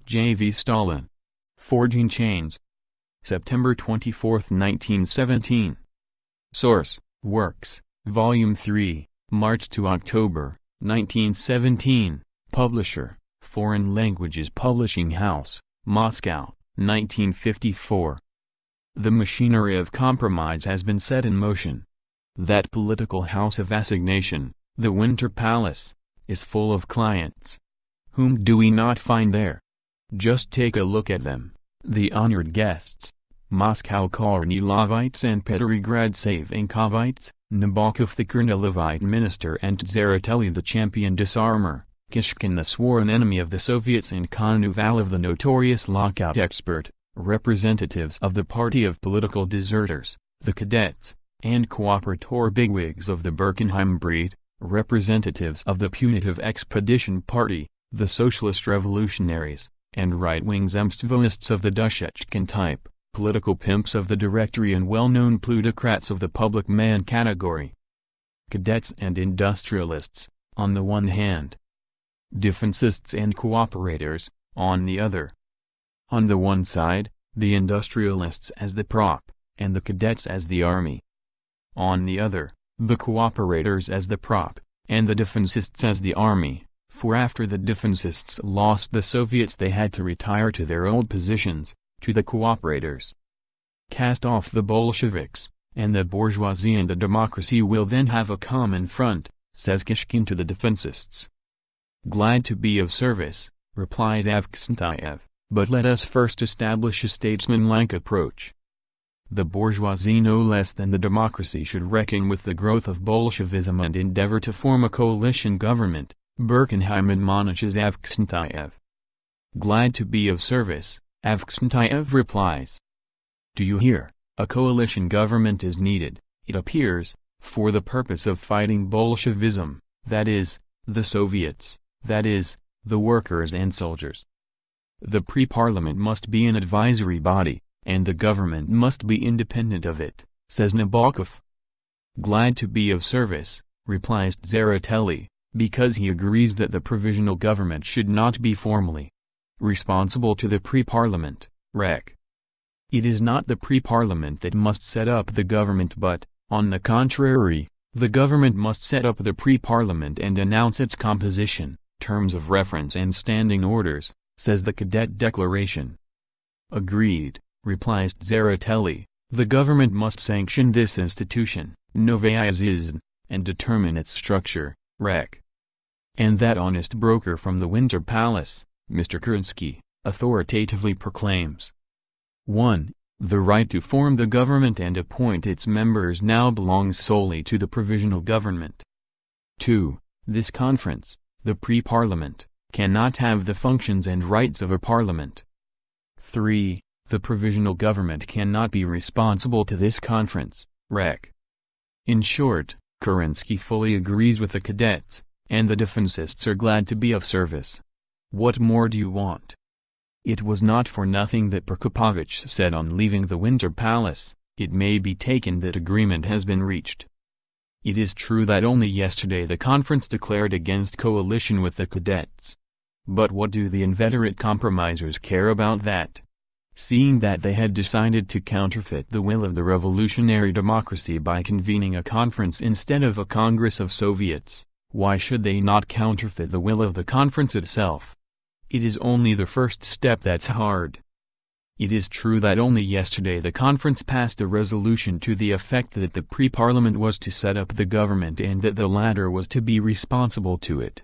J.V. Stalin. Forging Chains. September 24, 1917. Source: Works, Volume 3, March to October, 1917. Publisher: Foreign Languages Publishing House, Moscow, 1954. The machinery of compromise has been set in motion. That political house of assignation, the Winter Palace, is full of clients. Whom do we not find there? Just take a look at them, the honored guests. Moscow Kornilovites and Petrograd Savinkovites, Nabokov the Kornilevite minister and Tseretelli the champion disarmer, Kishkin the sworn enemy of the Soviets and Konoval the notorious lockout expert, representatives of the party of political deserters, the Cadets, and cooperator bigwigs of the Birkenheim breed, representatives of the punitive expedition party, the socialist revolutionaries, and right-wing Zemstvonists of the Dushechkin type, political pimps of the directory and well-known plutocrats of the public man category. Cadets and industrialists, on the one hand. Defencists and cooperators, on the other. On the one side, the industrialists as the prop, and the cadets as the army. On the other, the cooperators as the prop, and the defencists as the army, for after the defencists lost the Soviets they had to retire to their old positions, to the cooperators. Cast off the Bolsheviks, and the bourgeoisie and the democracy will then have a common front, says Kishkin to the defencists. Glad to be of service, replies Avksentiev, but let us first establish a statesmanlike approach. The bourgeoisie no less than the democracy should reckon with the growth of Bolshevism and endeavor to form a coalition government, Birkenheim admonishes Avksentiev. Glad to be of service, Avksentiev replies. Do you hear? A coalition government is needed, it appears, for the purpose of fighting Bolshevism, that is, the Soviets, that is, the workers and soldiers. The pre-parliament must be an advisory body, and the government must be independent of it, says Nabokov. Glad to be of service, replies Tseretelli, because he agrees that the provisional government should not be formally responsible to the pre-parliament, Rec. It is not the pre-parliament that must set up the government but, on the contrary, the government must set up the pre-parliament and announce its composition, terms of reference and standing orders, says the Cadet Declaration. Agreed, replies Tseretelli, the government must sanction this institution, Novaya Zizn, and determine its structure, Rec. And that honest broker from the Winter Palace, Mr. Kerensky, authoritatively proclaims. 1. The right to form the government and appoint its members now belongs solely to the provisional government. 2. This conference, the pre-parliament, cannot have the functions and rights of a parliament. 3. The provisional government cannot be responsible to this conference, Rec. In short, Kerensky fully agrees with the cadets, and the defencists are glad to be of service. What more do you want? It was not for nothing that Prokopovich said on leaving the Winter Palace, it may be taken that agreement has been reached. It is true that only yesterday the conference declared against coalition with the cadets. But what do the inveterate compromisers care about that? Seeing that they had decided to counterfeit the will of the revolutionary democracy by convening a conference instead of a Congress of Soviets, why should they not counterfeit the will of the conference itself? It is only the first step that's hard. It is true that only yesterday the conference passed a resolution to the effect that the pre-parliament was to set up the government and that the latter was to be responsible to it.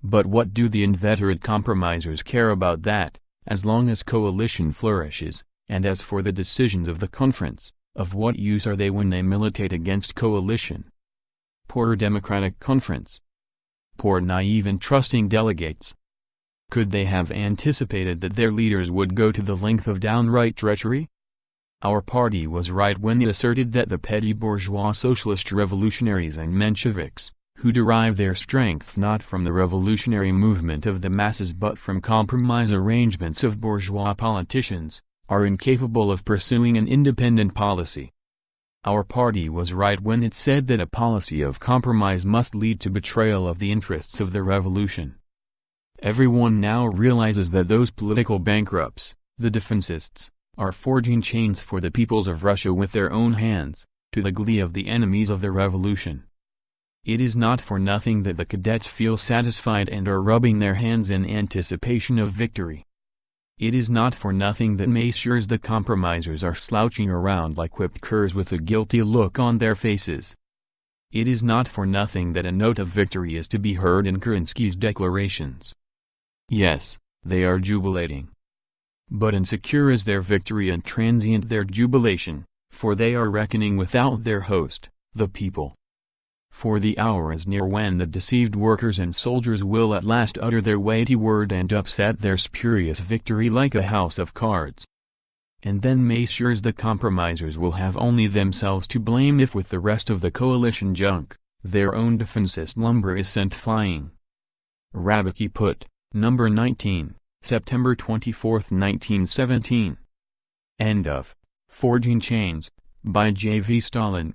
But what do the inveterate compromisers care about that, as long as coalition flourishes, and as for the decisions of the conference, of what use are they when they militate against coalition? Poor democratic conference. Poor naive and trusting delegates. Could they have anticipated that their leaders would go to the length of downright treachery? Our party was right when it asserted that the petty bourgeois socialist revolutionaries and Mensheviks, who derive their strength not from the revolutionary movement of the masses but from compromise arrangements of bourgeois politicians, are incapable of pursuing an independent policy. Our party was right when it said that a policy of compromise must lead to betrayal of the interests of the revolution. Everyone now realizes that those political bankrupts, the defencists, are forging chains for the peoples of Russia with their own hands, to the glee of the enemies of the revolution. It is not for nothing that the cadets feel satisfied and are rubbing their hands in anticipation of victory. It is not for nothing that Messieurs the compromisers are slouching around like whipped curs with a guilty look on their faces. It is not for nothing that a note of victory is to be heard in Kerensky's declarations. Yes, they are jubilating. But insecure is their victory and transient their jubilation, for they are reckoning without their host, the people. For the hour is near when the deceived workers and soldiers will at last utter their weighty word and upset their spurious victory like a house of cards. And then Messieurs the compromisers will have only themselves to blame if with the rest of the coalition junk, their own defencist lumber is sent flying. Rabicki put, number 19, September 24, 1917. End of Forging Chains, by J. V. Stalin.